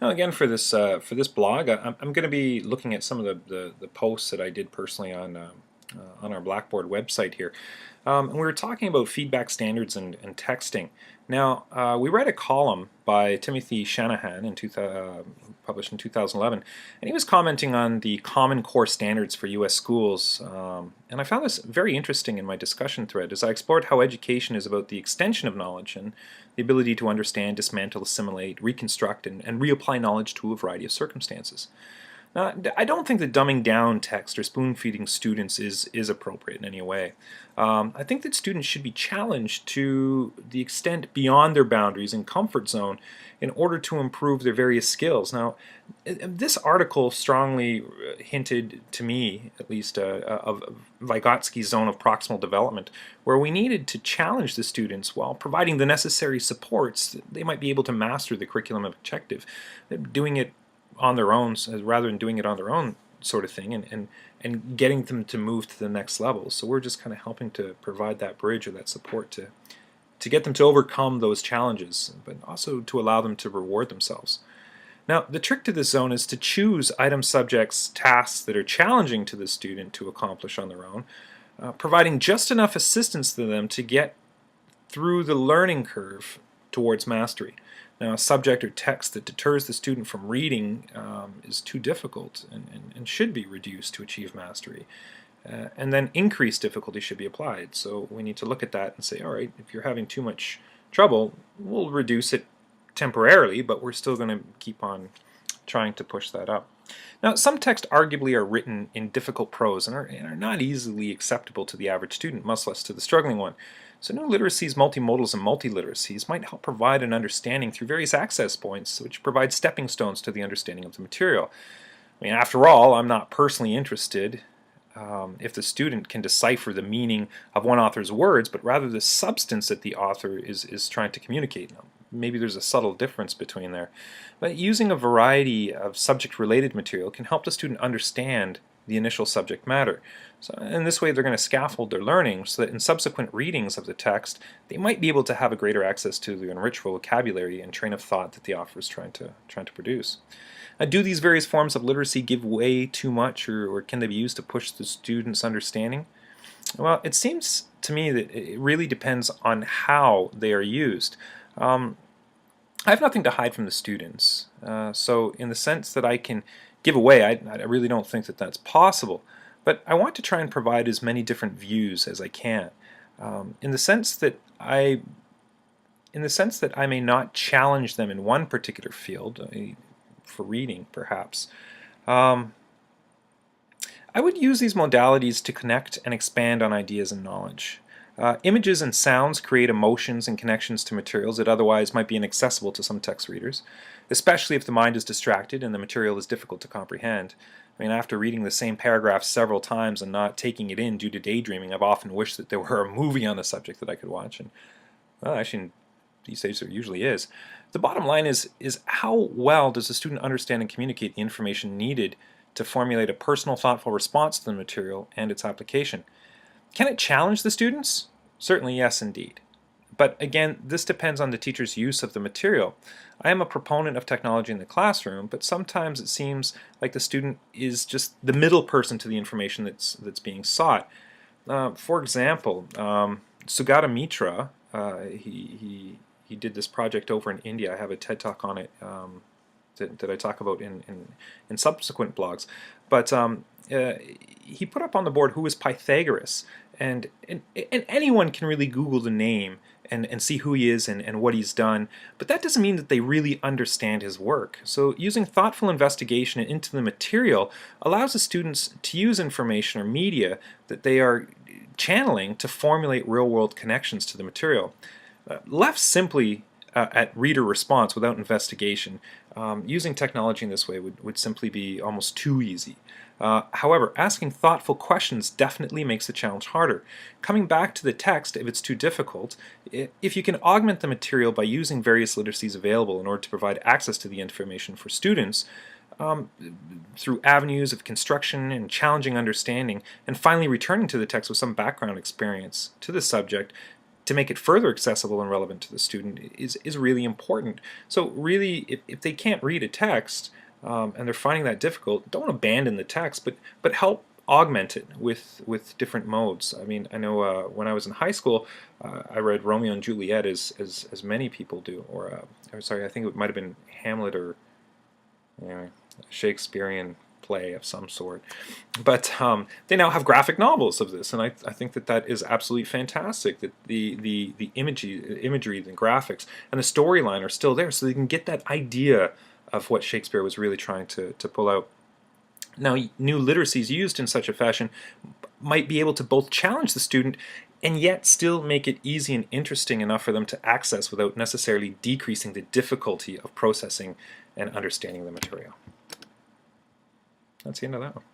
Now, again, for this blog, I'm going to be looking at some of the posts that I did personally on our Blackboard website here. And we were talking about feedback standards and texting. Now, we read a column by Timothy Shanahan published in 2011, and he was commenting on the Common Core standards for U.S. schools. And I found this very interesting in my discussion thread as I explored how education is about the extension of knowledge and the ability to understand, dismantle, assimilate, reconstruct, and reapply knowledge to a variety of circumstances. Now, I don't think that dumbing down text or spoon-feeding students is appropriate in any way. I think that students should be challenged to the extent beyond their boundaries and comfort zone in order to improve their various skills. Now, this article strongly hinted to me, at least, of Vygotsky's zone of proximal development, where we needed to challenge the students while providing the necessary supports that they might be able to master the curriculum objective, doing it on their own rather than doing it on their own sort of thing, and getting them to move to the next level. So we're just kind of helping to provide that bridge or that support to get them to overcome those challenges, but also to allow them to reward themselves. Now, the trick to this zone is to choose item subjects, tasks that are challenging to the student to accomplish on their own, providing just enough assistance to them to get through the learning curve towards mastery. Now, a subject or text that deters the student from reading is too difficult and should be reduced to achieve mastery. And then increased difficulty should be applied. So we need to look at that and say, all right, if you're having too much trouble, we'll reduce it temporarily, but we're still going to keep on trying to push that up. Now, some texts arguably are written in difficult prose and are not easily acceptable to the average student, much less to the struggling one. So new literacies, multimodals, and multiliteracies might help provide an understanding through various access points, which provide stepping stones to the understanding of the material. I mean, after all, I'm not personally interested if the student can decipher the meaning of one author's words, but rather the substance that the author is trying to communicate. Now, maybe there's a subtle difference between there. But using a variety of subject-related material can help the student understand the initial subject matter. So in this way, they're going to scaffold their learning so that in subsequent readings of the text, they might be able to have a greater access to the enriched vocabulary and train of thought that the author is trying to produce. Do these various forms of literacy give way too much, or can they be used to push the student's understanding? Well, it seems to me that it really depends on how they are used. I have nothing to hide from the students, so in the sense that I can give away, I really don't think that that's possible. But I want to try and provide as many different views as I can, in the sense that I may not challenge them in one particular field, for reading perhaps. I would use these modalities to connect and expand on ideas and knowledge. Images and sounds create emotions and connections to materials that otherwise might be inaccessible to some text readers, especially if the mind is distracted and the material is difficult to comprehend. I mean, after reading the same paragraph several times and not taking it in due to daydreaming, I've often wished that there were a movie on the subject that I could watch, and well, actually these days there usually is. The bottom line is how well does the student understand and communicate the information needed to formulate a personal, thoughtful response to the material and its application. Can it challenge the students? Certainly yes, indeed. But again, this depends on the teacher's use of the material. I am a proponent of technology in the classroom, but sometimes it seems like the student is just the middle person to the information that's being sought. For example, Sugata Mitra, he did this project over in India. I have a TED Talk on it that I talk about in subsequent blogs. But he put up on the board who is Pythagoras, and anyone can really Google the name and see who he is and what he's done, but that doesn't mean that they really understand his work. So using thoughtful investigation into the material allows the students to use information or media that they are channeling to formulate real-world connections to the material. Left simply at reader response without investigation, using technology in this way would simply be almost too easy. However, asking thoughtful questions definitely makes the challenge harder. Coming back to the text, if it's too difficult, if you can augment the material by using various literacies available in order to provide access to the information for students, through avenues of construction and challenging understanding, and finally returning to the text with some background experience to the subject, to make it further accessible and relevant to the student is really important. So really, if they can't read a text and they're finding that difficult, don't abandon the text, but help augment it with different modes. I mean, I know when I was in high school, I read Romeo and Juliet as many people do, or sorry, I think it might have been Hamlet or a Shakespearean play of some sort. But they now have graphic novels of this, and I think that is absolutely fantastic. That the imagery, the graphics, and the storyline are still there, so they can get that idea of what Shakespeare was really trying to pull out. Now, new literacies used in such a fashion might be able to both challenge the student and yet still make it easy and interesting enough for them to access without necessarily decreasing the difficulty of processing and understanding the material. That's the end of that one.